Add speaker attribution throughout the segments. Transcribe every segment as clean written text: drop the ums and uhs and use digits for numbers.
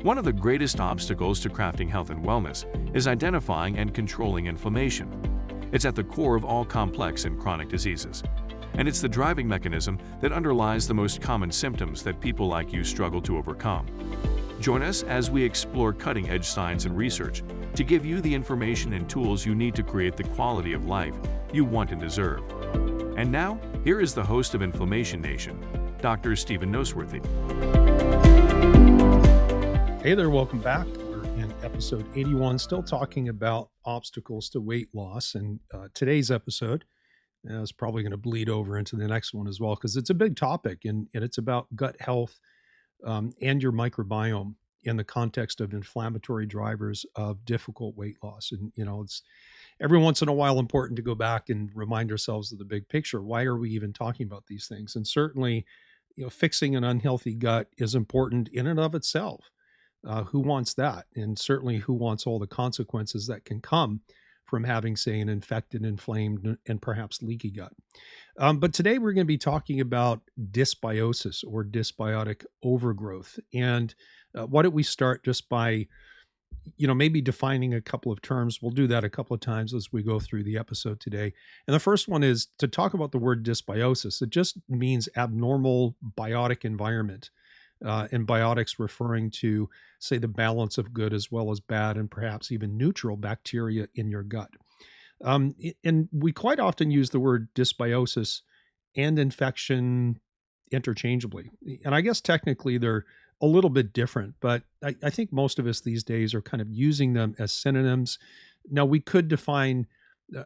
Speaker 1: One of the greatest obstacles to crafting health and wellness is identifying and controlling inflammation. It's at the core of all complex and chronic diseases, and it's the driving mechanism that underlies the most common symptoms that people like you struggle to overcome. Join us as we explore cutting-edge science and research to give you the information and tools you need to create the quality of life you want and deserve. And now, here is the host of Inflammation Nation, Dr. Stephen Noseworthy.
Speaker 2: Hey there, welcome back. We're in episode 81, still talking about obstacles to weight loss. And today's episode is probably going to bleed over into the next one as well, because it's a big topic and it's about gut health and your microbiome in the context of inflammatory drivers of difficult weight loss. And, it's every once in a while important to go back and remind ourselves of the big picture. Why are we even talking about these things? And certainly, fixing an unhealthy gut is important in and of itself. Who wants that? And certainly who wants all the consequences that can come from having, say, an infected, inflamed, and perhaps leaky gut. But today we're going to be talking about dysbiosis or dysbiotic overgrowth. And why don't we start just by, maybe defining a couple of terms. We'll do that a couple of times as we go through the episode today. And the first one is to talk about the word dysbiosis. It just means abnormal biotic environment. And biotics referring to, say, the balance of good as well as bad and perhaps even neutral bacteria in your gut. And we quite often use the word dysbiosis and infection interchangeably. And I guess technically they're a little bit different, but I think most of us these days are kind of using them as synonyms. Now, we could define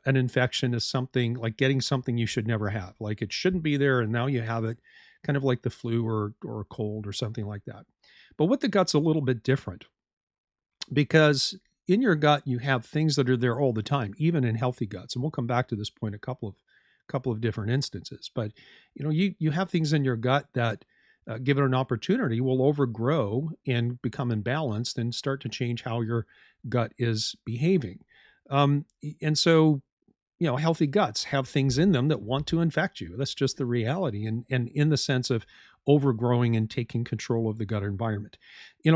Speaker 2: an infection as something like getting something you should never have, like it shouldn't be there and now you have it, kind of like the flu or a cold or something like that. But with the gut's a little bit different, because in your gut you have things that are there all the time, even in healthy guts. And we'll come back to this point a couple of different instances. But you have things in your gut that, given an opportunity, will overgrow and become imbalanced and start to change how your gut is behaving. And so healthy guts have things in them that want to infect you. That's just the reality. And in the sense of overgrowing and taking control of the gut environment,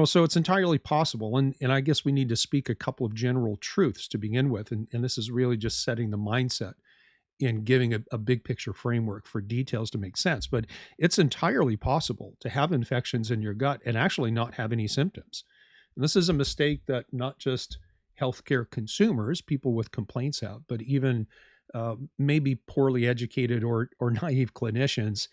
Speaker 2: so it's entirely possible. And I guess we need to speak a couple of general truths to begin with. And this is really just setting the mindset and giving a big picture framework for details to make sense. But it's entirely possible to have infections in your gut and actually not have any symptoms. And this is a mistake that not just healthcare consumers, people with complaints have, but even maybe poorly educated or naive clinicians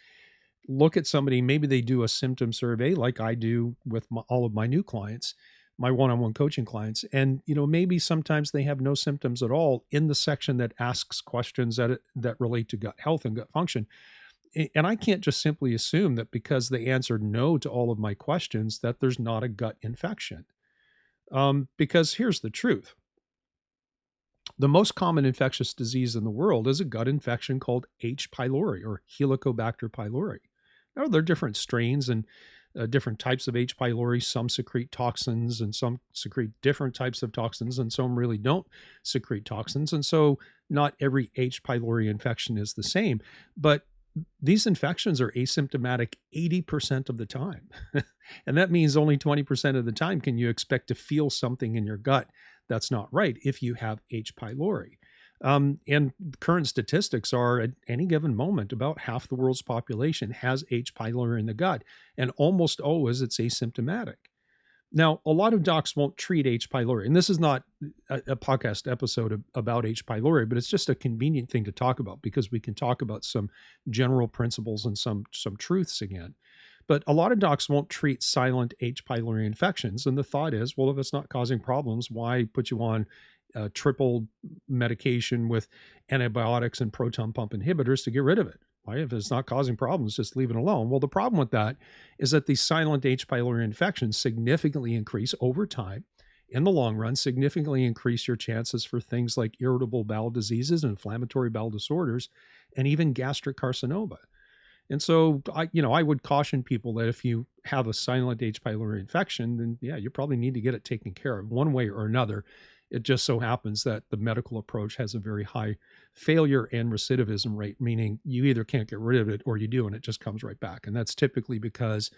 Speaker 2: look at somebody, maybe they do a symptom survey like I do with all of my new clients, my one-on-one coaching clients. And, maybe sometimes they have no symptoms at all in the section that asks questions that relate to gut health and gut function. And I can't just simply assume that because they answered no to all of my questions that there's not a gut infection. Because here's the truth. The most common infectious disease in the world is a gut infection called H. pylori or Helicobacter pylori. Now, there are different strains and different types of H. pylori. Some secrete toxins and some secrete different types of toxins, and some really don't secrete toxins. And so not every H. pylori infection is the same, but these infections are asymptomatic 80% of the time. And that means only 20% of the time can you expect to feel something in your gut that's not right if you have H. pylori. And current statistics are at any given moment, about half the world's population has H. pylori in the gut, and almost always it's asymptomatic. Now, a lot of docs won't treat H. pylori, and this is not a podcast episode about H. pylori, but it's just a convenient thing to talk about because we can talk about some general principles and some truths again. But a lot of docs won't treat silent H. pylori infections, and the thought is, well, if it's not causing problems, why put you on triple medication with antibiotics and proton pump inhibitors to get rid of it? Why, if it's not causing problems, just leave it alone? Well, the problem with that is that these silent H. pylori infections significantly increase over time. In the long run, significantly increase your chances for things like irritable bowel diseases, inflammatory bowel disorders, and even gastric carcinoma. And so I would caution people that if you have a silent H. pylori infection, then yeah, you probably need to get it taken care of one way or another. It just so happens that the medical approach has a very high failure and recidivism rate, meaning you either can't get rid of it or you do, and it just comes right back. And that's typically because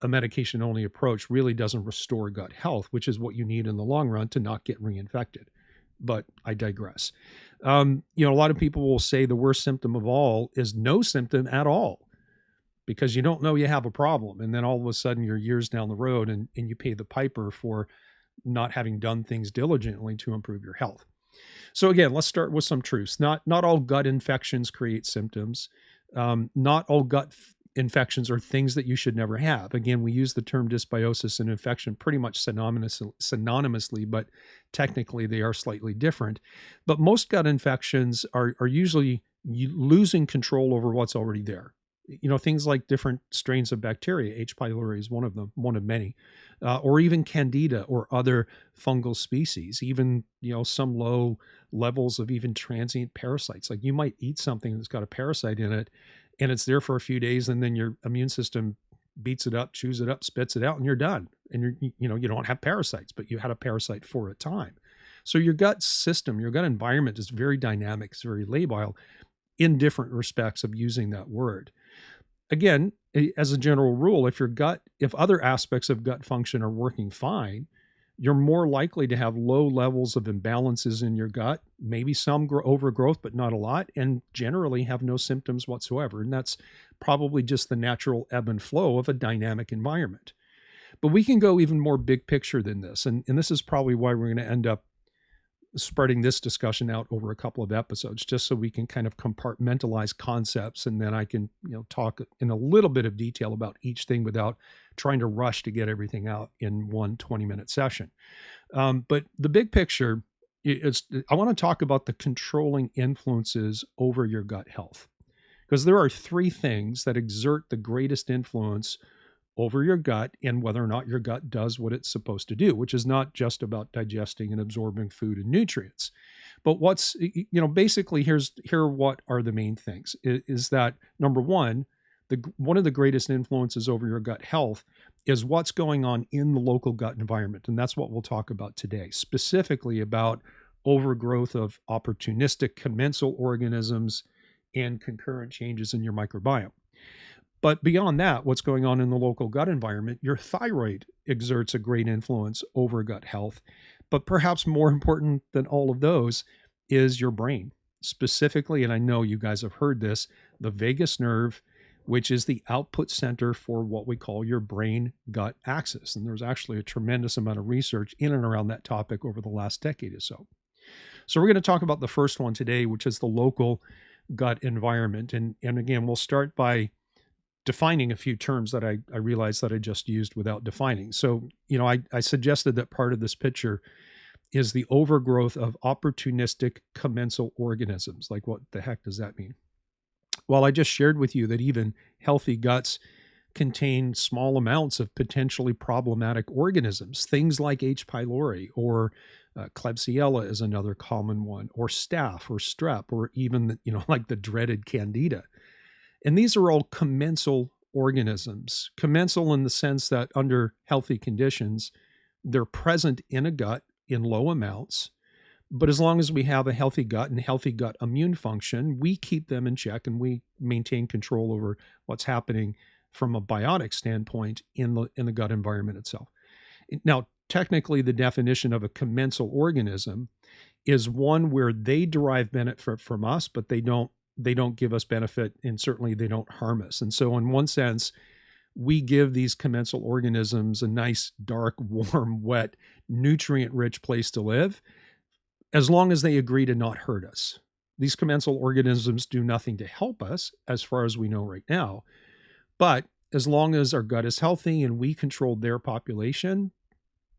Speaker 2: a medication-only approach really doesn't restore gut health, which is what you need in the long run to not get reinfected. But I digress. A lot of people will say the worst symptom of all is no symptom at all, because you don't know you have a problem. And then all of a sudden you're years down the road and you pay the piper for not having done things diligently to improve your health. So again, let's start with some truths. Not all gut infections create symptoms. Not all gut infections are things that you should never have. Again, we use the term dysbiosis and infection pretty much synonymously, but technically they are slightly different. But most gut infections are usually losing control over what's already there. Things like different strains of bacteria. H. pylori is one of them, one of many, or even candida or other fungal species, even, some low levels of even transient parasites. Like you might eat something that's got a parasite in it and it's there for a few days, and then your immune system beats it up, chews it up, spits it out, and you're done. And you don't have parasites, but you had a parasite for a time. So your gut system, your gut environment is very dynamic, it's very labile in different respects of using that word. Again, as a general rule, if other aspects of gut function are working fine, you're more likely to have low levels of imbalances in your gut, maybe some overgrowth, but not a lot, and generally have no symptoms whatsoever. And that's probably just the natural ebb and flow of a dynamic environment. But we can go even more big picture than this. And this is probably why we're going to end up spreading this discussion out over a couple of episodes, just so we can kind of compartmentalize concepts, and then I can talk in a little bit of detail about each thing without trying to rush to get everything out in one 20-minute session. But the big picture is, I want to talk about the controlling influences over your gut health, because there are three things that exert the greatest influence over your gut and whether or not your gut does what it's supposed to do, which is not just about digesting and absorbing food and nutrients. But basically what are the main things is that, number one, one of the greatest influences over your gut health is what's going on in the local gut environment. And that's what we'll talk about today, specifically about overgrowth of opportunistic commensal organisms and concurrent changes in your microbiome. But beyond that, what's going on in the local gut environment, your thyroid exerts a great influence over gut health. But perhaps more important than all of those is your brain. Specifically, and I know you guys have heard this, the vagus nerve, which is the output center for what we call your brain-gut axis. And there's actually a tremendous amount of research in and around that topic over the last decade or so. So we're going to talk about the first one today, which is the local gut environment. And again, we'll start by defining a few terms that I realized that I just used without defining. So, I suggested that part of this picture is the overgrowth of opportunistic commensal organisms. Like, what the heck does that mean? Well, I just shared with you that even healthy guts contain small amounts of potentially problematic organisms, things like H. pylori or Klebsiella is another common one, or staph or strep, or even, like the dreaded candida. And these are all commensal organisms. Commensal in the sense that under healthy conditions, they're present in a gut in low amounts. But as long as we have a healthy gut and healthy gut immune function, we keep them in check and we maintain control over what's happening from a biotic standpoint in the gut environment itself. Now, technically, the definition of a commensal organism is one where they derive benefit from us, but they don't give us benefit, and certainly they don't harm us. And so in one sense, we give these commensal organisms a nice, dark, warm, wet, nutrient-rich place to live, as long as they agree to not hurt us. These commensal organisms do nothing to help us, as far as we know right now. But as long as our gut is healthy and we control their population,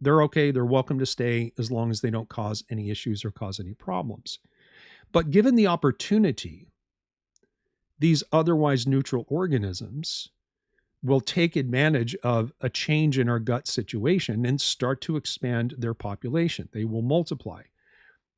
Speaker 2: they're okay, they're welcome to stay, as long as they don't cause any issues or cause any problems. But given the opportunity, these otherwise neutral organisms will take advantage of a change in our gut situation and start to expand their population. They will multiply.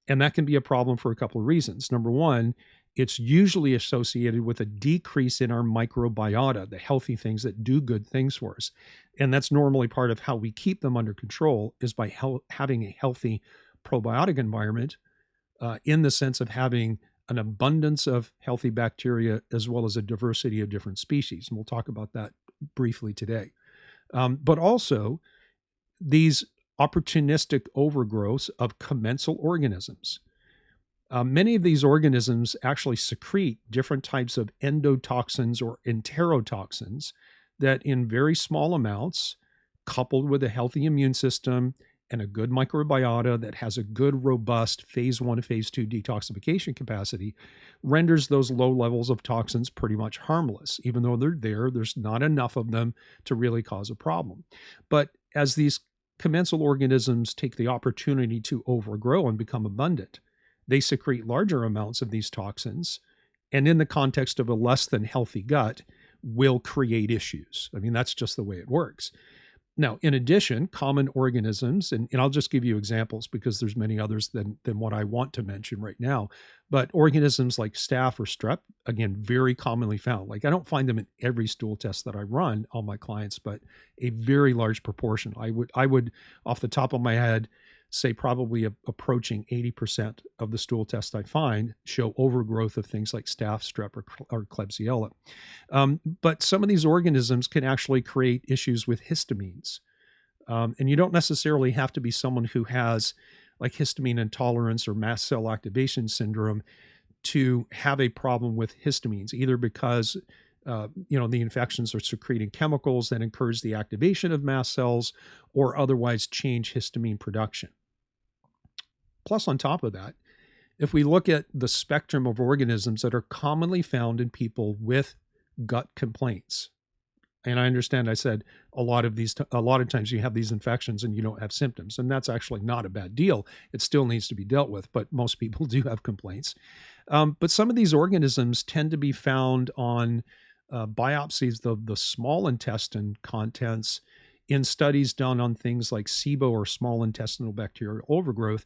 Speaker 2: And that can be a problem for a couple of reasons. Number one, it's usually associated with a decrease in our microbiota, the healthy things that do good things for us. And that's normally part of how we keep them under control, is by having a healthy probiotic environment, in the sense of having an abundance of healthy bacteria as well as a diversity of different species. And we'll talk about that briefly today. but also these opportunistic overgrowths of commensal organisms. Many of these organisms actually secrete different types of endotoxins or enterotoxins that, in very small amounts, coupled with a healthy immune system and a good microbiota that has a good, robust phase 1 to phase 2 detoxification capacity, renders those low levels of toxins pretty much harmless. Even though they're there, there's not enough of them to really cause a problem. But as these commensal organisms take the opportunity to overgrow and become abundant, they secrete larger amounts of these toxins, and in the context of a less than healthy gut, will create issues. I mean, that's just the way it works. Now, in addition, common organisms, and I'll just give you examples because there's many others than what I want to mention right now, but organisms like staph or strep, again, very commonly found. Like, I don't find them in every stool test that I run on my clients, but a very large proportion. I would off the top of my head, say probably approaching 80% of the stool tests I find show overgrowth of things like staph, strep, or Klebsiella. But some of these organisms can actually create issues with histamines. And you don't necessarily have to be someone who has like histamine intolerance or mast cell activation syndrome to have a problem with histamines, either because the infections are secreting chemicals that encourage the activation of mast cells or otherwise change histamine production. Plus, on top of that, if we look at the spectrum of organisms that are commonly found in people with gut complaints, and I understand I said a lot of times you have these infections and you don't have symptoms, and that's actually not a bad deal. It still needs to be dealt with, but most people do have complaints. But some of these organisms tend to be found on biopsies of the small intestine contents in studies done on things like SIBO or small intestinal bacterial overgrowth,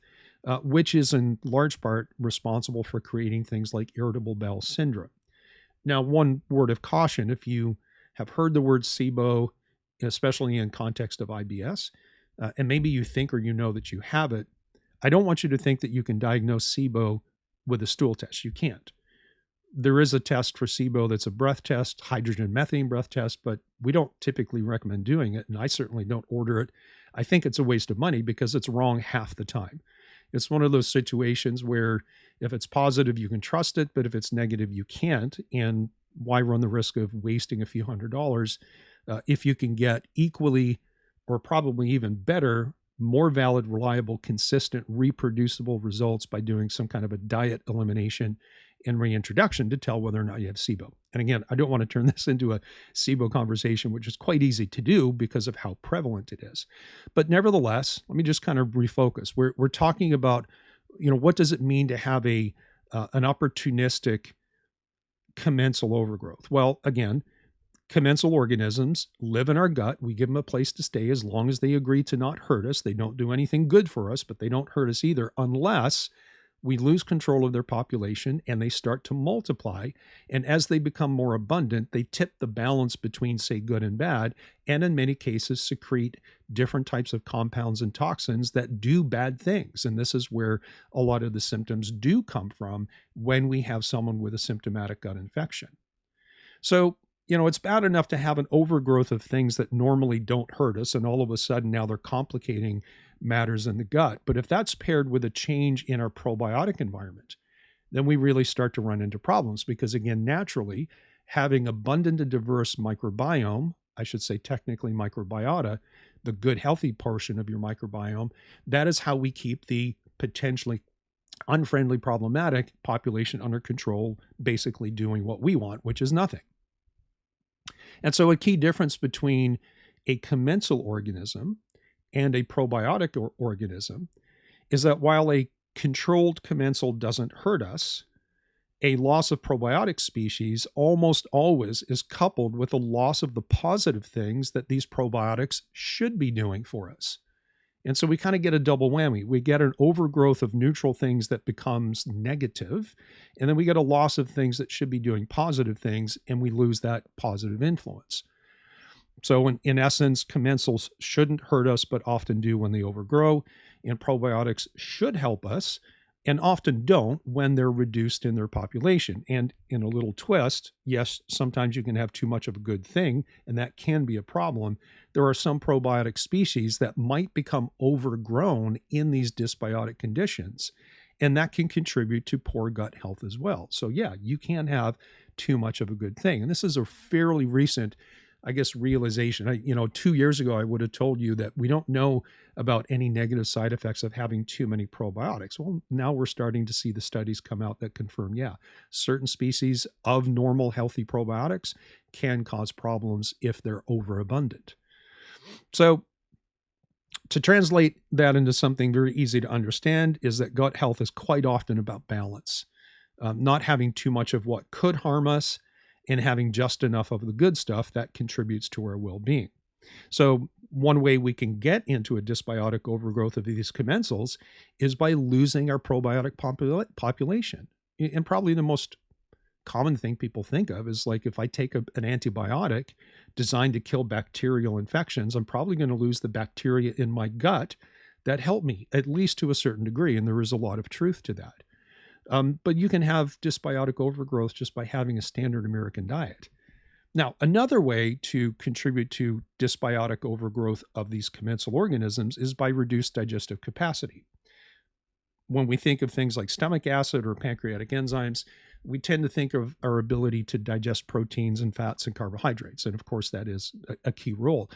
Speaker 2: which is in large part responsible for creating things like irritable bowel syndrome. Now, one word of caution, if you have heard the word SIBO, especially in context of IBS, and maybe you think or you know that you have it, I don't want you to think that you can diagnose SIBO with a stool test. You can't. There is a test for SIBO that's a breath test, hydrogen methane breath test, but we don't typically recommend doing it, and I certainly don't order it. I think it's a waste of money because it's wrong half the time. It's one of those situations where if it's positive, you can trust it, but if it's negative, you can't. And why run the risk of wasting a few $100s if you can get equally or probably even better, more valid, reliable, consistent, reproducible results by doing some kind of a diet elimination and reintroduction to tell whether or not you have SIBO. And again, I don't want to turn this into a SIBO conversation, which is quite easy to do because of how prevalent it is. But nevertheless, let me just kind of refocus. We're talking about, what does it mean to have an opportunistic commensal overgrowth? Well, again, commensal organisms live in our gut. We give them a place to stay as long as they agree to not hurt us. They don't do anything good for us, but they don't hurt us either unless we lose control of their population and they start to multiply. And as they become more abundant, they tip the balance between, say, good and bad, and in many cases secrete different types of compounds and toxins that do bad things. And this is where a lot of the symptoms do come from when we have someone with a symptomatic gut infection. So, it's bad enough to have an overgrowth of things that normally don't hurt us, and all of a sudden now they're complicating matters in the gut. But if that's paired with a change in our probiotic environment, then we really start to run into problems because, again, naturally, having abundant and diverse microbiome, I should say technically microbiota, the good, healthy portion of your microbiome, that is how we keep the potentially unfriendly, problematic population under control, basically doing what we want, which is nothing. And so a key difference between a commensal organism and a probiotic organism is that while a controlled commensal doesn't hurt us, a loss of probiotic species almost always is coupled with a loss of the positive things that these probiotics should be doing for us. And so we kind of get a double whammy. We get an overgrowth of neutral things that becomes negative, and then we get a loss of things that should be doing positive things, and we lose that positive influence. So in essence, commensals shouldn't hurt us, but often do when they overgrow, and probiotics should help us, and often don't when they're reduced in their population. And in a little twist, yes, sometimes you can have too much of a good thing, and that can be a problem. There are some probiotic species that might become overgrown in these dysbiotic conditions, and that can contribute to poor gut health as well. So yeah, you can have too much of a good thing. And this is a fairly recent, I guess, realization. 2 years ago, I would have told you that we don't know about any negative side effects of having too many probiotics. Well, now we're starting to see the studies come out that confirm, yeah, certain species of normal, healthy probiotics can cause problems if they're overabundant. So to translate that into something very easy to understand is that gut health is quite often about balance, not having too much of what could harm us and having just enough of the good stuff that contributes to our well-being. So one way we can get into a dysbiotic overgrowth of these commensals is by losing our probiotic population. And probably the most common thing people think of is like, if I take an antibiotic designed to kill bacterial infections, I'm probably going to lose the bacteria in my gut that help me, at least to a certain degree. And there is a lot of truth to that. But you can have dysbiotic overgrowth just by having a standard American diet. Now, another way to contribute to dysbiotic overgrowth of these commensal organisms is by reduced digestive capacity. When we think of things like stomach acid or pancreatic enzymes, we tend to think of our ability to digest proteins and fats and carbohydrates. And of course, that is a key role.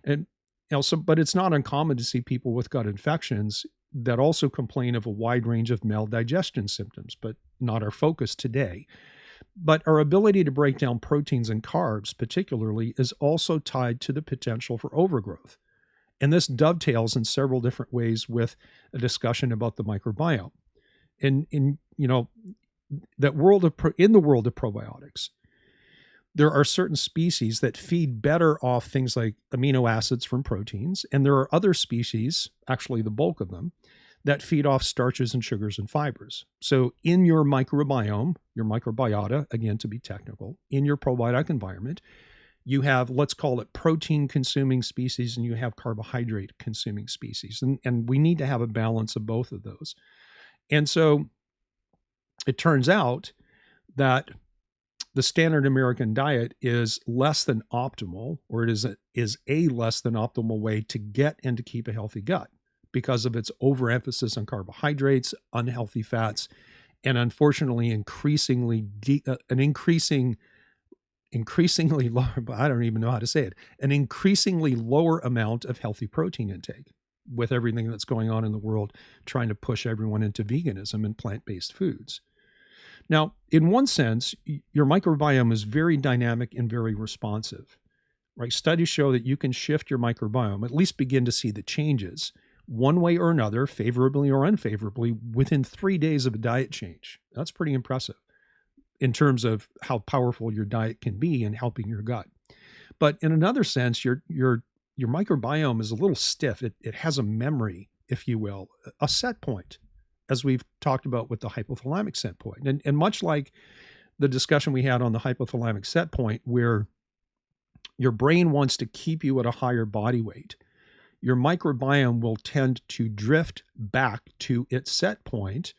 Speaker 2: And also, but it's not uncommon to see people with gut infections that also complain of a wide range of maldigestion symptoms, but not our focus today. But our ability to break down proteins and carbs, particularly, is also tied to the potential for overgrowth. And this dovetails in several different ways with a discussion about the microbiome. In the world of probiotics, there are certain species that feed better off things like amino acids from proteins, and there are other species, actually the bulk of them, that feed off starches and sugars and fibers. So in your microbiome, your microbiota, again to be technical, in your probiotic environment, you have, let's call it, protein-consuming species, and you have carbohydrate-consuming species. And we need to have a balance of both of those. And so it turns out that the standard American diet is less than optimal, or it is a less than optimal way to get and to keep a healthy gut because of its overemphasis on carbohydrates, unhealthy fats, and unfortunately increasingly lower, I don't even know how to say it, an increasingly lower amount of healthy protein intake with everything that's going on in the world, trying to push everyone into veganism and plant-based foods. Now, in one sense, your microbiome is very dynamic and very responsive, right? Studies show that you can shift your microbiome, at least begin to see the changes one way or another, favorably or unfavorably, within 3 days of a diet change. That's pretty impressive in terms of how powerful your diet can be in helping your gut. But in another sense, your microbiome is a little stiff. It has a memory, if you will, a set point, as we've talked about with the hypothalamic set point. And much like the discussion we had on the hypothalamic set point, where your brain wants to keep you at a higher body weight, your microbiome will tend to drift back to its set point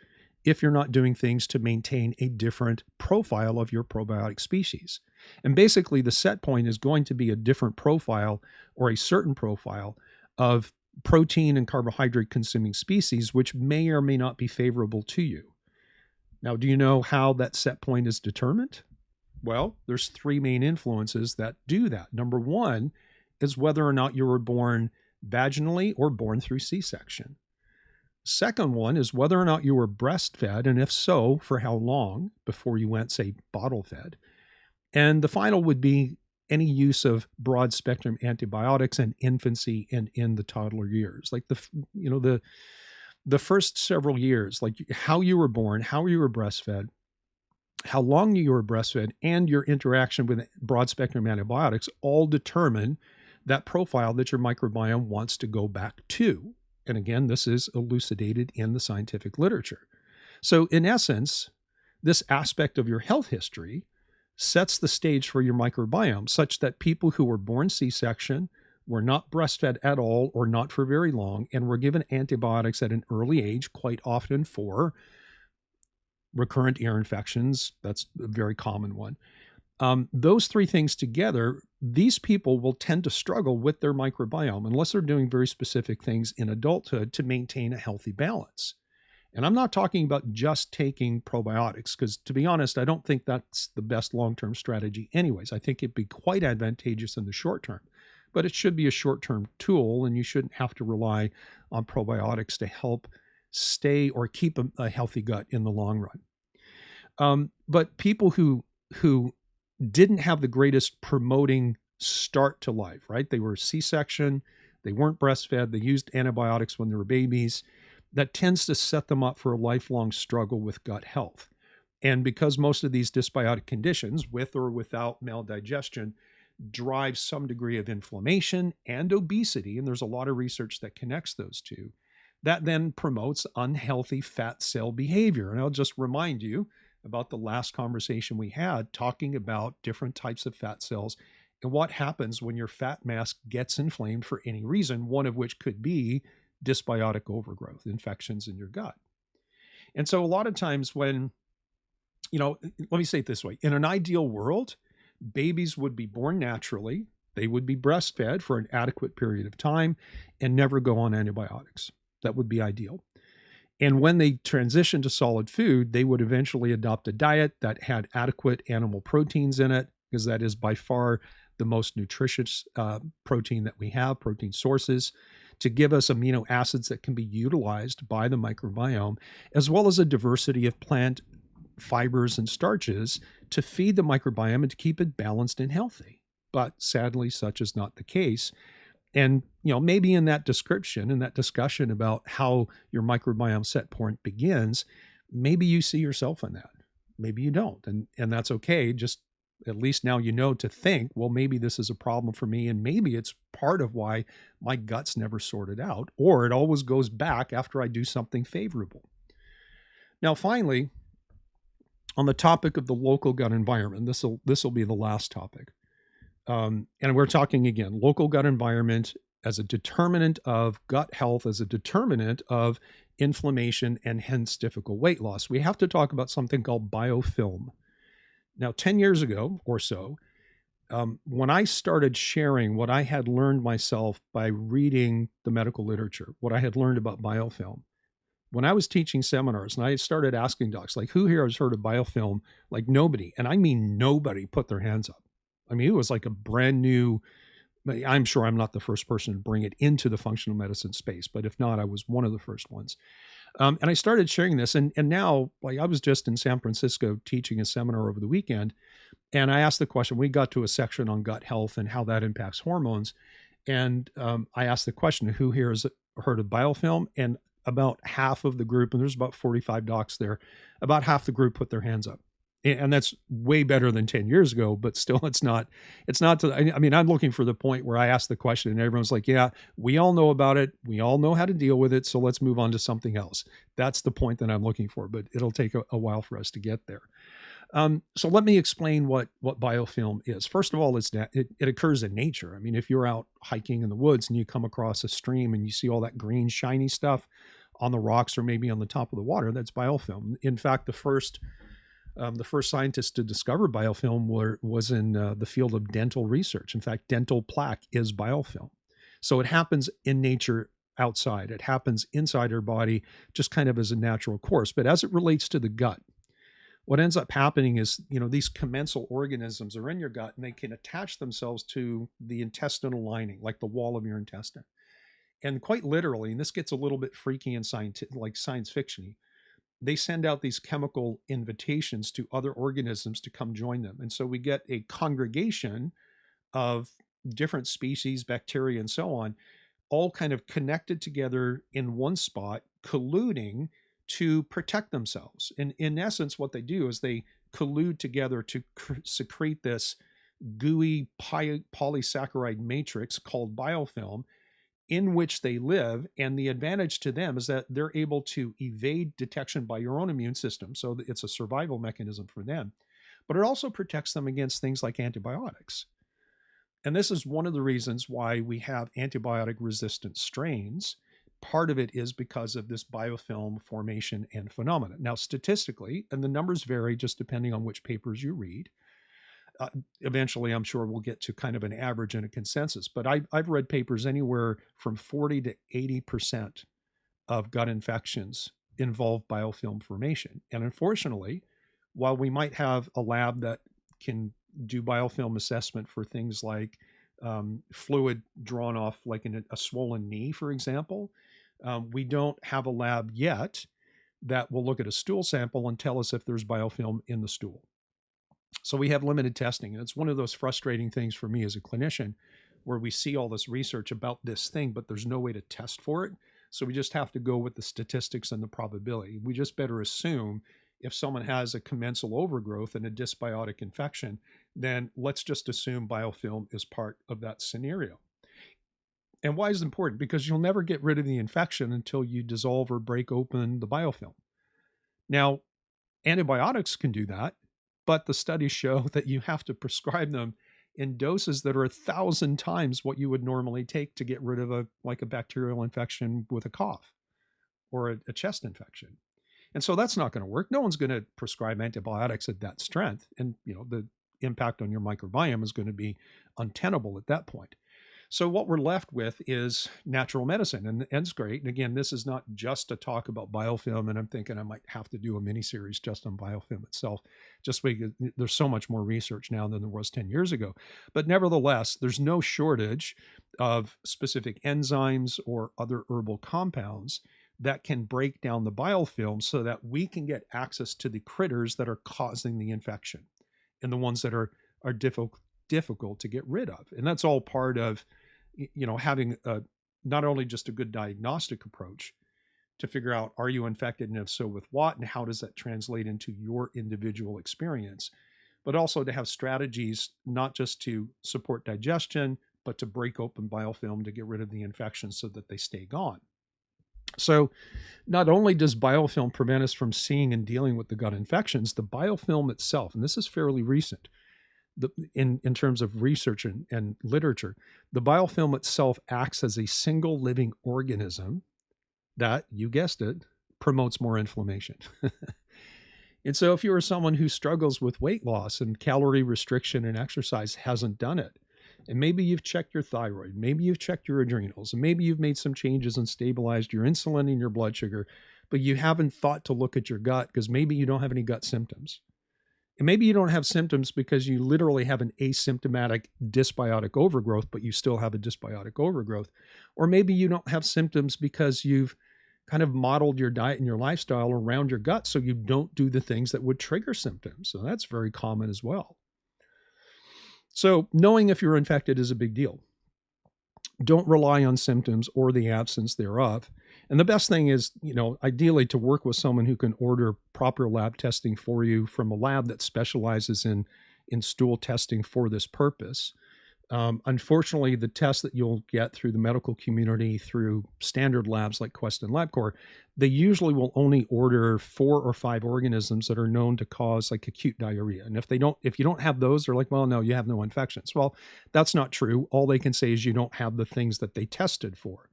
Speaker 2: if you're not doing things to maintain a different profile of your probiotic species. And basically, the set point is going to be a different profile or a certain profile of protein and carbohydrate consuming species, which may or may not be favorable to you. Now, do you know how that set point is determined? Well, there's 3 main influences that do that. Number 1 is whether or not you were born vaginally or born through C-section. Second one is whether or not you were breastfed, and if so, for how long before you went, say, bottle fed. And the final would be any use of broad spectrum antibiotics in infancy and in the toddler years, like the first several years, like how you were born, how you were breastfed, how long you were breastfed, and your interaction with broad spectrum antibiotics all determine that profile that your microbiome wants to go back to. And again, this is elucidated in the scientific literature. So in essence, this aspect of your health history sets the stage for your microbiome, such that people who were born C-section, were not breastfed at all or not for very long, and were given antibiotics at an early age, quite often for recurrent ear infections, that's a very common one. Those three things together, these people will tend to struggle with their microbiome unless they're doing very specific things in adulthood to maintain a healthy balance. And I'm not talking about just taking probiotics, because to be honest, I don't think that's the best long-term strategy anyways. I think it'd be quite advantageous in the short term, but it should be a short-term tool, and you shouldn't have to rely on probiotics to help stay or keep a healthy gut in the long run. But people who didn't have the greatest promoting start to life, right? They were C-section, they weren't breastfed, they used antibiotics when they were babies. That tends to set them up for a lifelong struggle with gut health. And because most of these dysbiotic conditions, with or without maldigestion, drive some degree of inflammation and obesity, and there's a lot of research that connects those two, that then promotes unhealthy fat cell behavior. And I'll just remind you about the last conversation we had talking about different types of fat cells and what happens when your fat mass gets inflamed for any reason, one of which could be dysbiotic overgrowth, infections in your gut. And so a lot of times when, let me say it this way, in an ideal world, babies would be born naturally, they would be breastfed for an adequate period of time and never go on antibiotics. That would be ideal. And when they transition to solid food, they would eventually adopt a diet that had adequate animal proteins in it, because that is by far the most nutritious protein that we have, protein sources, to give us amino acids that can be utilized by the microbiome, as well as a diversity of plant fibers and starches to feed the microbiome and to keep it balanced and healthy. But sadly, such is not the case. And, maybe in that description, in that discussion about how your microbiome set point begins, maybe you see yourself in that. Maybe you don't. And that's okay. Just at least now to think, well, maybe this is a problem for me. And maybe it's part of why my gut's never sorted out, or it always goes back after I do something favorable. Now, finally, on the topic of the local gut environment, this will be the last topic. And we're talking again, local gut environment as a determinant of gut health, as a determinant of inflammation, and hence difficult weight loss. We have to talk about something called biofilm. Now, 10 years ago or so, when I started sharing what I had learned myself by reading the medical literature, what I had learned about biofilm, when I was teaching seminars and I started asking docs, like, who here has heard of biofilm? Like nobody, and I mean nobody, put their hands up. I mean, it was like a brand new, I'm sure I'm not the first person to bring it into the functional medicine space, but if not, I was one of the first ones. And I started sharing this, and now, like, I was just in San Francisco teaching a seminar over the weekend, and I asked the question, we got to a section on gut health and how that impacts hormones. And I asked the question, who here has heard of biofilm? And about half of the group, and there's about 45 docs there, about half the group put their hands up. And that's way better than 10 years ago, but still it's not I mean, I'm looking for the point where I ask the question and everyone's like, yeah, we all know about it. We all know how to deal with it. So let's move on to something else. That's the point that I'm looking for, but it'll take a while for us to get there. So let me explain what biofilm is. First of all, it occurs in nature. I mean, if you're out hiking in the woods and you come across a stream and you see all that green, shiny stuff on the rocks or maybe on the top of the water, that's biofilm. In fact, the first scientists to discover biofilm was in the field of dental research. In fact, dental plaque is biofilm. So it happens in nature outside. It happens inside our body just kind of as a natural course. But as it relates to the gut, what ends up happening is, these commensal organisms are in your gut and they can attach themselves to the intestinal lining, like the wall of your intestine. And quite literally, and this gets a little bit freaky and like science fiction-y, they send out these chemical invitations to other organisms to come join them. And so we get a congregation of different species, bacteria, and so on, all kind of connected together in one spot, colluding to protect themselves. And in essence, what they do is they collude together to secrete this gooey polysaccharide matrix called biofilm, in which they live. And the advantage to them is that they're able to evade detection by your own immune system. So it's a survival mechanism for them, but it also protects them against things like antibiotics. And this is one of the reasons why we have antibiotic resistant strains, part of it is because of this biofilm formation and phenomena. Now, statistically, and the numbers vary just depending on which papers you read, eventually I'm sure we'll get to kind of an average and a consensus, but I've read papers anywhere from 40 to 80% of gut infections involve biofilm formation. And unfortunately, while we might have a lab that can do biofilm assessment for things like fluid drawn off, like in a swollen knee, for example, we don't have a lab yet that will look at a stool sample and tell us if there's biofilm in the stool. So we have limited testing. And it's one of those frustrating things for me as a clinician where we see all this research about this thing, but there's no way to test for it. So we just have to go with the statistics and the probability. We just better assume if someone has a commensal overgrowth and a dysbiotic infection, then let's just assume biofilm is part of that scenario. And why is it important? Because you'll never get rid of the infection until you dissolve or break open the biofilm. Now, antibiotics can do that, but the studies show that you have to prescribe them in doses that are 1,000 times what you would normally take to get rid of a bacterial infection with a cough or a chest infection. And so that's not going to work. No one's going to prescribe antibiotics at that strength. And, the impact on your microbiome is going to be untenable at that point. So what we're left with is natural medicine, and it's great. And again, this is not just to talk about biofilm, and I'm thinking I might have to do a mini series just on biofilm itself, just because there's so much more research now than there was 10 years ago. But nevertheless, there's no shortage of specific enzymes or other herbal compounds that can break down the biofilm so that we can get access to the critters that are causing the infection and the ones that are difficult to get rid of. And that's all part of having not only just a good diagnostic approach to figure out, are you infected, and if so, with what, and how does that translate into your individual experience, but also to have strategies not just to support digestion, but to break open biofilm to get rid of the infection so that they stay gone. So not only does biofilm prevent us from seeing and dealing with the gut infections, the biofilm itself, and this is fairly recent, in terms of research and literature, the biofilm itself acts as a single living organism that, you guessed it, promotes more inflammation. And so if you are someone who struggles with weight loss and calorie restriction and exercise hasn't done it, and maybe you've checked your thyroid, maybe you've checked your adrenals, and maybe you've made some changes and stabilized your insulin and your blood sugar, but you haven't thought to look at your gut because maybe you don't have any gut symptoms. And maybe you don't have symptoms because you literally have an asymptomatic dysbiotic overgrowth, but you still have a dysbiotic overgrowth. Or maybe you don't have symptoms because you've kind of modeled your diet and your lifestyle around your gut so you don't do the things that would trigger symptoms. So that's very common as well. So knowing if you're infected is a big deal. Don't rely on symptoms or the absence thereof. And the best thing is, ideally to work with someone who can order proper lab testing for you from a lab that specializes in stool testing for this purpose. Unfortunately, the tests that you'll get through the medical community, through standard labs like Quest and LabCorp, they usually will only order 4 or 5 organisms that are known to cause like acute diarrhea. And if you don't have those, they're like, well, no, you have no infections. Well, that's not true. All they can say is you don't have the things that they tested for.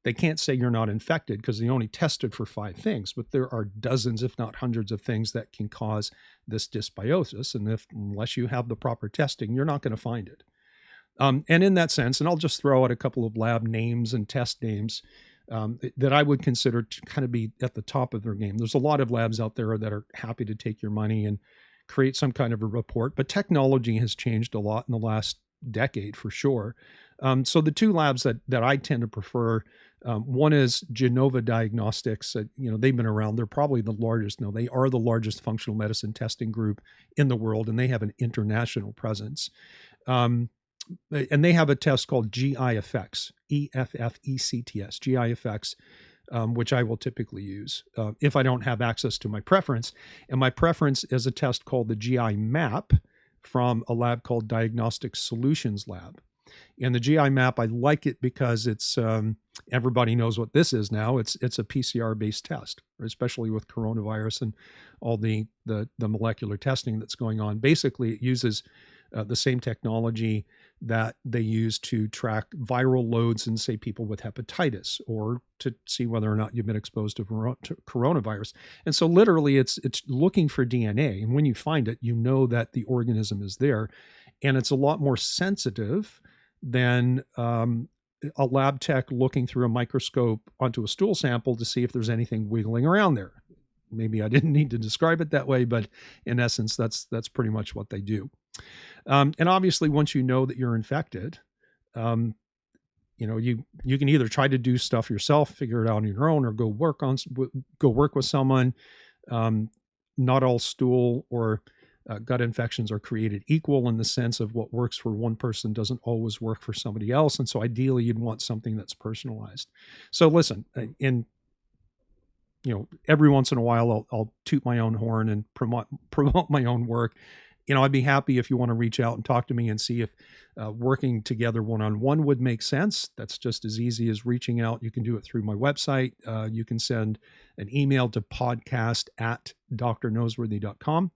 Speaker 2: They can't say you're not infected because they only tested for 5 things, but there are dozens, if not hundreds of things that can cause this dysbiosis. And unless you have the proper testing, you're not going to find it. And in that sense, and I'll just throw out a couple of lab names and test names that I would consider to kind of be at the top of their game. There's a lot of labs out there that are happy to take your money and create some kind of a report, but technology has changed a lot in the last decade for sure. So the 2 labs that I tend to prefer, one is Genova Diagnostics. They've been around. They're probably the largest. No, they are the largest functional medicine testing group in the world, and they have an international presence. And they have a test called GI-Effects, EFFECTS, GI-Effects, which I will typically use if I don't have access to my preference. And my preference is a test called the GI Map from a lab called Diagnostic Solutions Lab. And the GI Map, I like it because it's everybody knows what this is now. It's a PCR-based test, especially with coronavirus and all the molecular testing that's going on. Basically, it uses the same technology that they use to track viral loads in, say, people with hepatitis, or to see whether or not you've been exposed to coronavirus. And so literally it's looking for DNA. And when you find it, you know that the organism is there. And it's a lot more sensitive than a lab tech looking through a microscope onto a stool sample to see if there's anything wiggling around there. Maybe I didn't need to describe it that way, but in essence, that's pretty much what they do. And obviously, once you know that you're infected, you can either try to do stuff yourself, figure it out on your own, or go work with someone. Not all stool or gut infections are created equal in the sense of what works for one person doesn't always work for somebody else. And so ideally you'd want something that's personalized. So listen, every once in a while I'll toot my own horn and promote my own work. I'd be happy if you want to reach out and talk to me and see if working together one-on-one would make sense. That's just as easy as reaching out. You can do it through my website. You can send an email to podcast@drnoseworthy.com.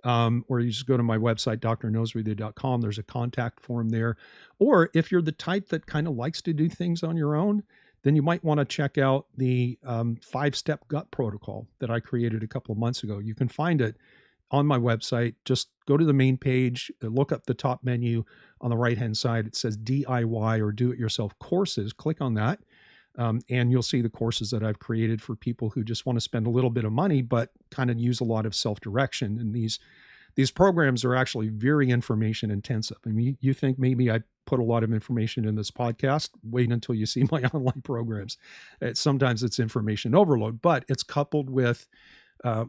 Speaker 2: Or you just go to my website, drnoseworthy.com. There's a contact form there. Or if you're the type that kind of likes to do things on your own, then you might want to check out the 5-step gut protocol that I created a couple of months ago. You can find it on my website. Just go to the main page, look up the top menu on the right-hand side. It says DIY or do-it-yourself courses. Click on that. And you'll see the courses that I've created for people who just want to spend a little bit of money, but kind of use a lot of self-direction. And these programs are actually very information intensive. I mean, you think maybe I put a lot of information in this podcast? Wait until you see my online programs. Sometimes it's information overload, but it's coupled with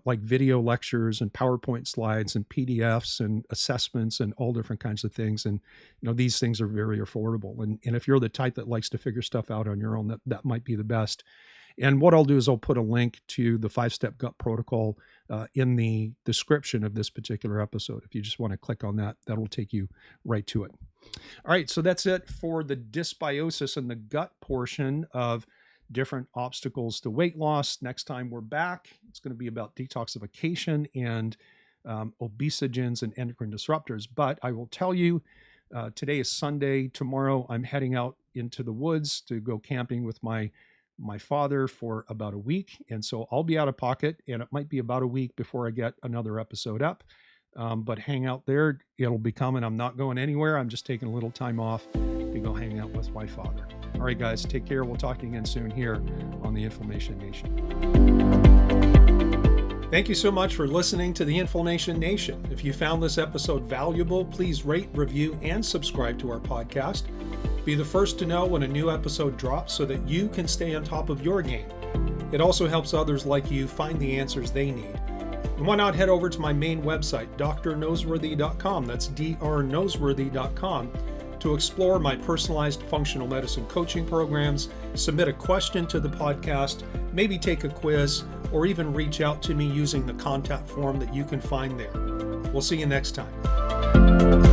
Speaker 2: like video lectures and PowerPoint slides and PDFs and assessments and all different kinds of things. And, these things are very affordable. And if you're the type that likes to figure stuff out on your own, that might be the best. And what I'll do is I'll put a link to the 5-step gut protocol in the description of this particular episode. If you just want to click on that, that'll take you right to it. All right. So that's it for the dysbiosis and the gut portion of different obstacles to weight loss. Next time we're back, it's going to be about detoxification and obesogens and endocrine disruptors. But I will tell you, today is Sunday. Tomorrow I'm heading out into the woods to go camping with my father for about a week. And so I'll be out of pocket, and it might be about a week before I get another episode up. But hang out there. It'll be coming. I'm not going anywhere. I'm just taking a little time off to go hang out with my father. All right, guys, take care. We'll talk to you again soon here on the Inflammation Nation. Thank you so much for listening to the Inflammation Nation. If you found this episode valuable, please rate, review, and subscribe to our podcast. Be the first to know when a new episode drops so that you can stay on top of your game. It also helps others like you find the answers they need. And why not head over to my main website, drnoseworthy.com. That's drnoseworthy.com. to explore my personalized functional medicine coaching programs, submit a question to the podcast, maybe take a quiz, or even reach out to me using the contact form that you can find there. We'll see you next time.